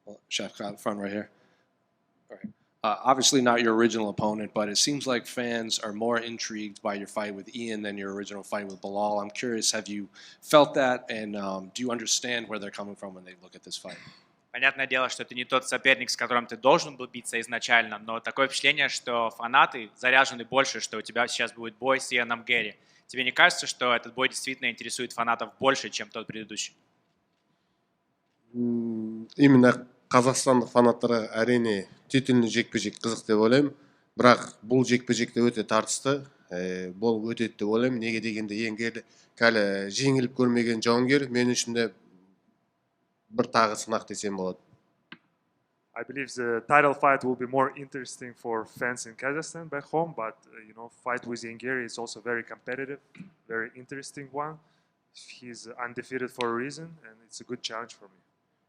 Well, Shavkat, front right here. All right. Obviously not your original opponent, but it seems like fans are more intrigued by your fight with Ian than your original fight with Belal. I'm curious, have you felt that, and do you understand where they're coming from when they look at this fight? Понятное дело, что это не тот соперник, с которым ты должен был биться изначально, но такое впечатление, что фанаты заряжены больше, что у тебя сейчас будет бой с Ианом Гэри. Тебе не кажется, что этот бой действительно интересует фанатов больше, чем тот предыдущий? Именно қазақстандық фанаттарға әрине титульный жекпе-жек қызық деп ойлаймын, бірақ бұл жекпе-жекте өте тартысты болып өтеді деп ойлаймын. Неге дегенде еңгерлі кәлі жеңіліп көрмеген жауынгер мен үшін де бір тағы сынақ десем болады. I believe the title fight will be more interesting for fans in Kazakhstan back home, but fight with Ian Garry is also very competitive, very interesting one. He's undefeated for a reason, and it's a good challenge for me.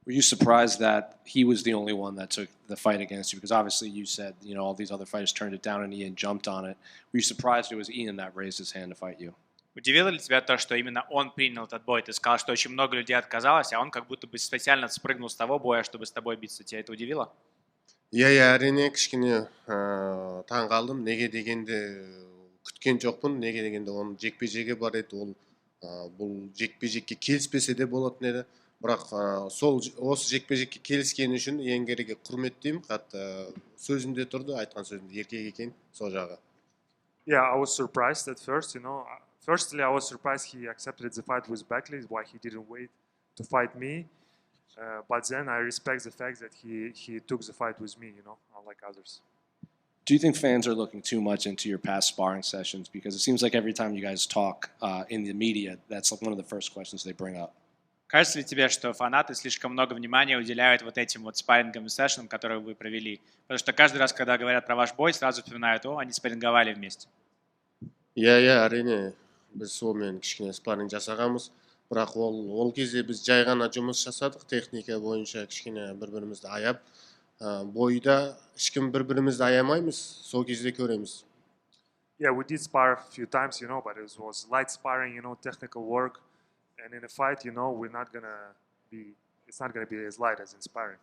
Were you surprised that he was the only one that took the fight against you? Because obviously you said, all these other fighters turned it down and Ian jumped on it. Were you surprised it was Ian that raised his hand to fight you? Удивило ли тебя то, что именно он принял этот бой? Ты сказал, что очень много людей отказалось, а он как будто бы специально спрыгнул с того боя, чтобы с тобой биться. Тебя это удивило? Иә, әрине кішкене таң қалдым. Неге дегенде күткен жоқпын. Неге дегенде оның жекпе-жегі бар еді. Ол бұл жекпе-жекке келіспесе де болатын еді. Бірақ осы жекпе-жекке келіскен үшін Иан Гарриге құрметтеймін. Қатты сөзінде тұрды, айтқан сөзінде еркек екен сол жағы. Yeah, I was surprised at first, Firstly, I was surprised he accepted the fight with Beckley, why he didn't wait to fight me. But then I respect the fact that he took the fight with me, unlike others. Do you think fans are looking too much into your past sparring sessions? Because it seems like every time you guys talk in the media, that's like one of the first questions they bring up. Кажется ли тебе, что фанаты слишком много внимания уделяют вот этим вот спарринговым сессионам, которые вы провели? Потому что каждый раз, когда говорят про ваш бой, сразу вспоминают, они спарринговали вместе. Иә, әрине біз сонымен кішкене спарринг жасағанбыз. Бірақ ол кезде біз жай ғана жұмыс жасадық, техника бойынша кішкене бір-бірімізді аяп. Бойда ешкім бір-бірімізді аямаймыз, сол кезде көреміз. Yeah, we did spar a few times, but it was light sparring, technical work. And in a fight, it's not gonna be as light as in sparring.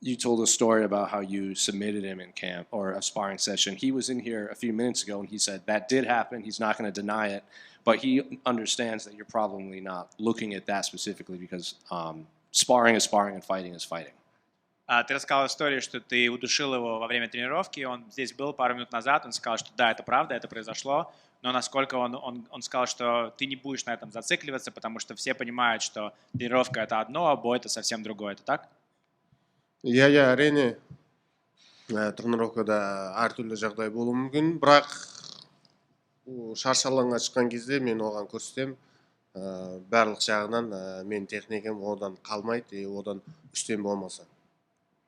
You told a story about how you submitted him in camp or a sparring session. He was in here a few minutes ago and he said that did happen. He's not going to deny it, but he understands that you're probably not looking at that specifically because sparring is sparring and fighting is fighting. Ты рассказал историю, что ты удушил его во время тренировки. Он здесь был пару минут назад. Он сказал, что да, это правда, это произошло. Но насколько он сказал, что ты не будешь на этом зацикливаться, потому что все понимают, что тренировка это одно, а бой это совсем другое. Это так? Иә, әрине тренировкада әртүрлі жағдай болуы мүмкін, бірақ шаршы алаңға шыққан кезде мен оған көрсетем, барлық жағынан мен техникам одан қалмайды, одан үстем болмаса.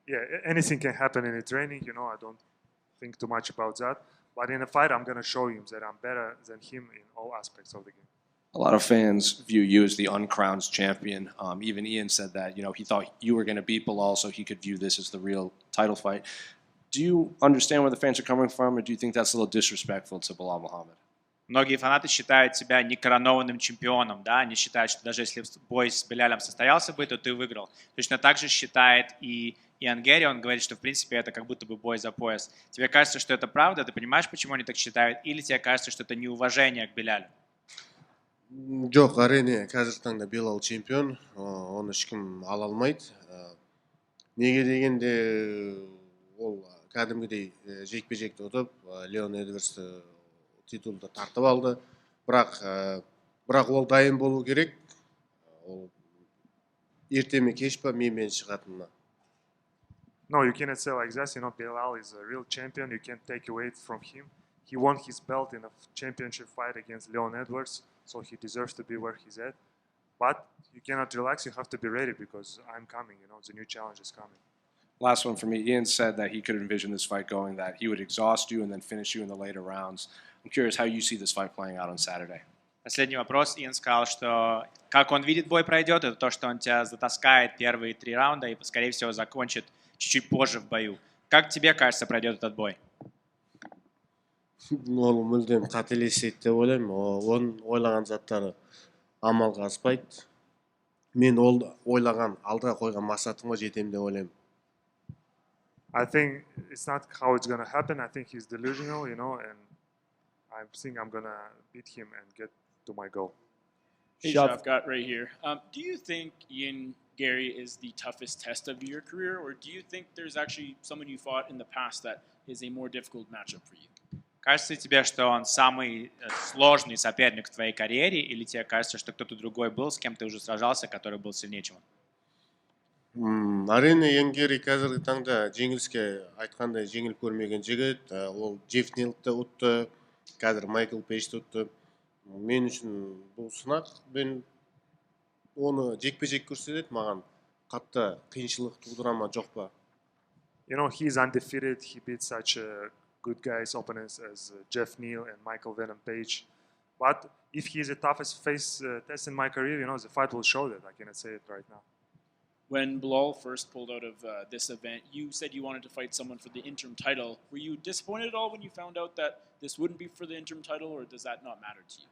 Yeah, anything can happen in a training, I don't think too much about that. But in a fight, I'm going to show him that I'm better than him in all aspects of the game. A lot of fans view you as the uncrowned champion. Even Ian said that, he thought you were going to beat Belal so he could view this as the real title fight. Do you understand where the fans are coming from, or do you think that's a little disrespectful to Belal Muhammad? Многие фанаты считают себя некоронованным чемпионом, да, они считают, что даже если бой с Белялем состоялся бы, то ты выиграл. Точно так же считает и Иан Гэри, он говорит, что в принципе это как будто бы бой за пояс. Тебе кажется, что это правда? Ты понимаешь, почему они так считают? Или тебе кажется, что это неуважение к Белялю? Жоқ, әрине қазіргі таңда Белал чемпион, оны ешкім ала алмайды. Неге дегенде ол кәдімгідей жекпе-жекті ұтып, Леон Эдвардсты титулды тартып алды. Бірақ ол дайын болу керек. Ол ерте ме кеш па менімен шығатынына. No, you cannot say like this. Belal is a real champion. You can't take away from him. He won his belt in a championship fight against Leon Edwards, so he deserves to be where he's at. But you cannot relax. You have to be ready because I'm coming. The new challenge is coming. Last one for me. Ian said that he could envision this fight going, that he would exhaust you and then finish you in the later rounds. I'm curious how you see this fight playing out on Saturday. Последний вопрос. Иэн сказал, что как он видит бой пройдет, это то, что он тебя затаскает первые 3 раунда и, скорее всего, закончит чуть-чуть позже в бою. Как тебе кажется, пройдет этот бой? Ол мүлдем қателеседі деп ойлаймын. Оның ойлаған заттары амалға аспайды. мен ол ойлаған алдыға қойған мақсатыма жетемін деп ойлаймын. I think it's not how it's gonna happen. I think he's delusional, and I think I'm gonna beat him and get to my goal. Hey, Shavkat, right here. Do you think Ian Garry is the toughest test of your career, or do you think there's actually someone you fought in the past that is a more difficult matchup for you? Кажется тебе, что он самый сложный соперник в твоей карьере, или тебе кажется, что кто-то другой был, с кем ты уже сражался, который был сильнее, чем он? Әрине Енгери қазіргі таңда жеңіліске айтқандай жеңіліп көрмеген жігіт. Ол Джефф Нилді ұтты, қазір Майкл Пейджді ұтты. Мен үшін бұл сынақ, мен оны жекпе-жек көрсетеді, маған қатты қиыншылық тудыра ма жоқ па? He's undefeated. He beat such good guys, opponents as Jeff Neal and Michael Venom Page. But if he's the toughest test in my career, the fight will show that. I cannot say it right now. When Belal first pulled out of this event, you said you wanted to fight someone for the interim title. Were you disappointed at all when you found out that this wouldn't be for the interim title, or does that not matter to you?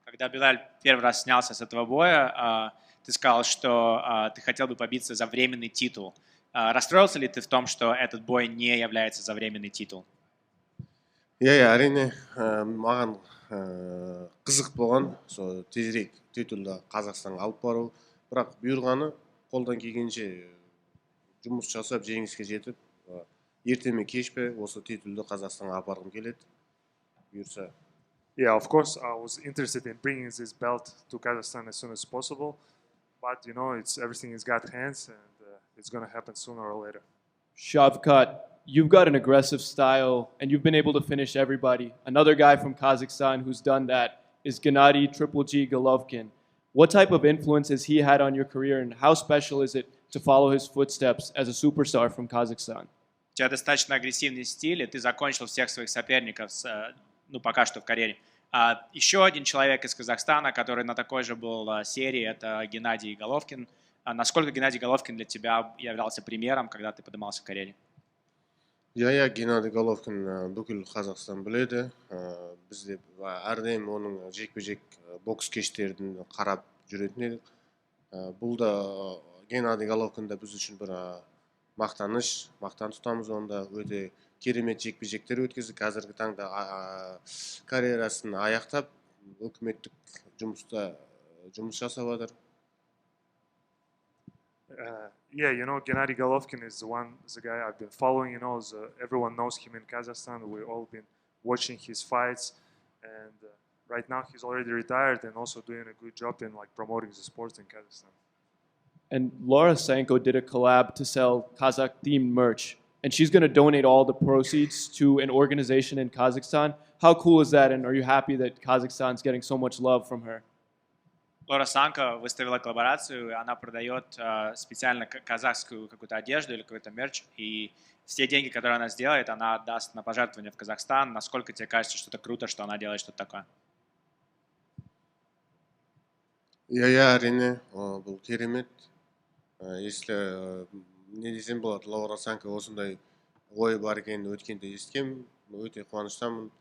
Когда Белаль первый раз снялся с этого боя, ты сказал, что ты хотел бы побиться за временный титул. Расстроился ли ты в том, что этот бой не является за временный титул? Иә, әрине, маған қызық болған, сол тезірек титулды Қазақстанға алып бару, бірақ бұйырғаны қолдан келгенше жұмыс жасап жеңіске жетіп, ерте ме кеш пе осы титулды Қазақстанға апарғым келеді. Бұйырса. Yeah, of course, I was interested in bringing this belt to Kazakhstan as soon as possible, but everything has got hands, and it's gonna happen sooner or later. Shavkat, you've got an aggressive style, and you've been able to finish everybody. Another guy from Kazakhstan who's done that is Gennady Triple G Golovkin. What type of influence has he had on your career, and how special is it to follow his footsteps as a superstar from Kazakhstan? У тебя достаточно агрессивный стиль, и ты закончил всех своих соперников, пока что в карьере. Еще один человек из Казахстана, который на такой же был серии, это Геннадий Головкин. Насколько Геннадий Головкин для тебя являлся примером, когда ты поднимался в карьере? Иә, Геннадий Головкин бүкіл Қазақстан біледі. Бізде әрдайым оның жекпе-жек бокс кештерін қарап жүретін едік. Бұл да Геннадий Головкин да біз үшін бір мақтан тұтамыз, онда өте керемет жекпе-жектер өткізді. Қазіргі таңда карьерасын аяқтап, үкіметтік жұмыста жұмыс жасап жатыр. Yeah, Gennady Golovkin is the guy I've been following. Everyone knows him in Kazakhstan. We've all been watching his fights, and right now he's already retired and also doing a good job in promoting the sports in Kazakhstan. And Laura Sanko did a collab to sell Kazakh-themed merch, and she's going to donate all the proceeds to an organization in Kazakhstan. How cool is that, and are you happy that Kazakhstan's getting so much love from her? Лора Санко выставила коллаборацию, она продает специально казахскую какую-то одежду или какой-то мерч, и все деньги, которые она сделает, она отдаст на пожертвование в Казахстан. Насколько тебе кажется, что это круто, что она делает что-то такое? Иә, әрине, бұл керемет. Если не десем болады, Лаура Санко осындай ой бар екенін өткенде естігем, өте қуаныштамын.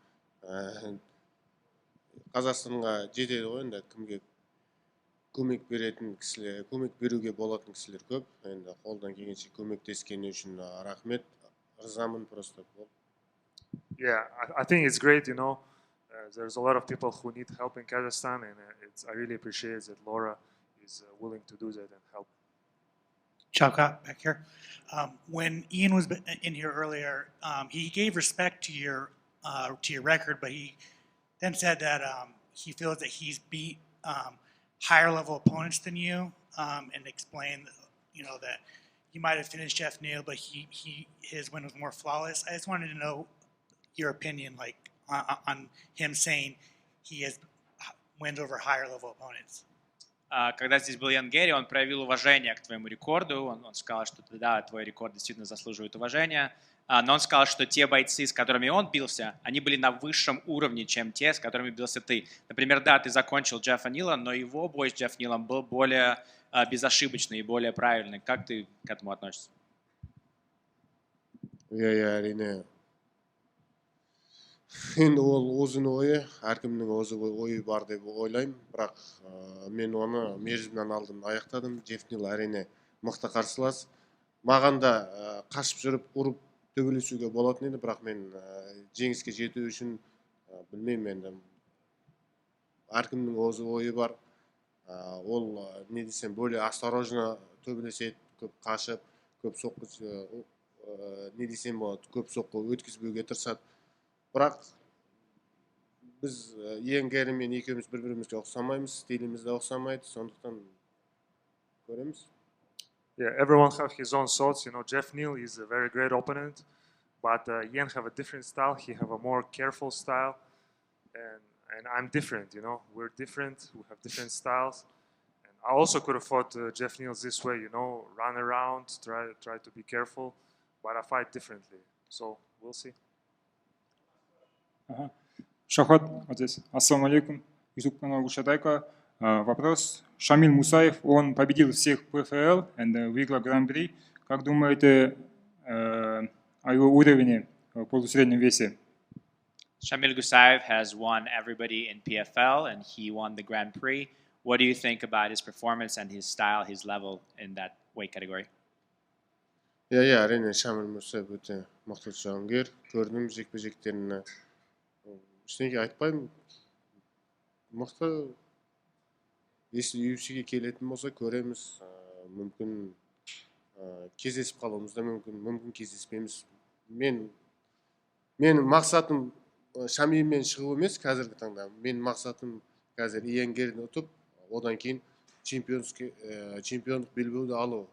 Қазақстанға жетеді ғой, енді кімге көмек беретін кісілер, көмек беруге болатын кісілер көп. Енді қолдан келгенше көмектескені үшін рахмет, ырзамын просто. Yeah, I think it's great, there's a lot of people who need help in Kazakhstan, and I really appreciate that Laura is willing to do that and help. Shavkat, back here. When Ian was in here earlier, he gave respect to your record, but he then said that he feels that he's beat higher level opponents than you, and explained, that you might have finished Jeff Neal, but his win was more flawless. I just wanted to know your opinion, on him saying he has wins over higher level opponents. Когда здесь был Иан Гарри, он проявил уважение к твоему рекорду. Он сказал, что да, твой рекорд действительно заслуживает уважения. Но он сказал, что те бойцы, с которыми он бился, они были на высшем уровне, чем те, с которыми бился ты. Например, да, ты закончил Джеффа Нила, но его бой с Джефф Нилом был более безошибочный и более правильный. Как ты к этому относишься? Иә, әрине. Енді ол өзінің ойы, әркімнің өзі ойы бар деп ойлаймын, бірақ мен оны мерзімнен алдын аяқтадым. Джефф Нил әрине мықты қарсылас. Маған да қашып жүріп ұрып төбелесуге болатын еді, бірақ мен жеңіске жету үшін білмеймін, енді әркімнің өзі ойы бар. Ол не десем, более осторожно төбелеседі, көп қашып, көп соққы не десем болады, көп соққы өткізбеуге тырысады. Бірақ біз Иэн Гэри мен екеуміз бір-бірімізге ұқсамаймыз, стиліміз де ұқсамайды, сондықтан көреміз. Yeah, everyone have his own thoughts. You know, Jeff Neal is a very great opponent, but Ian have a different style. He have a more careful style, and I'm different. You know, we're different. We have different styles. And I also could have fought Jeff Neal this way. You know, run around, try to be careful, but I fight differently. So we'll see. Ага. Шавкат, вот здесь. Ассаламу алейкум. YouTube канал Гушатайка. Вопрос. Шамиль Мусаев, он победил всех ПФЛ и выиграл Гран-при. Как думаете о его уровне в полусреднем весе? Shamil Gusaev has won everybody in PFL and he won the Grand Prix. What do you think about his performance and his style, his level in that weight category? Иә, әрине Шамиль Мусаев өте мықты жауынгер. Көрдім жекпе-жектерін. Ештеңе айтпаймын. Мықты. Если UFC-ге келетін болса, көреміз. Мүмкін кездесіп қалуымыз да мүмкін кездеспейміз. Менің мақсатым Шамильмен шығу емес қазіргі таңда. Менің мақсатым қазір Иэн Гэрини ұтып, одан кейін чемпиондық белбеуді алу.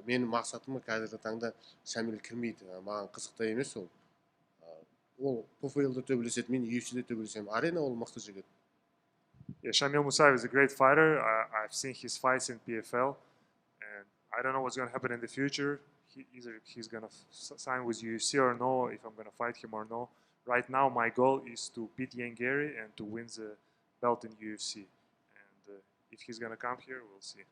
Менің мақсатым қазіргі таңда Шамиль кірмейді. Маған қызықта емес ол. Ол ПФЛ-де төбелеседі, мен UFC-де төбелесемін. Арена ол мықты жігіт. Yeah, Shamil Musaev is a great fighter. I've seen his fights in PFL, and I don't know what's going to happen in the future. Either he's going to sign with UFC or no, if I'm going to fight him or no. Right now, my goal is to beat Ian Gary and to win the belt in UFC. And if he's going to come here, we'll see.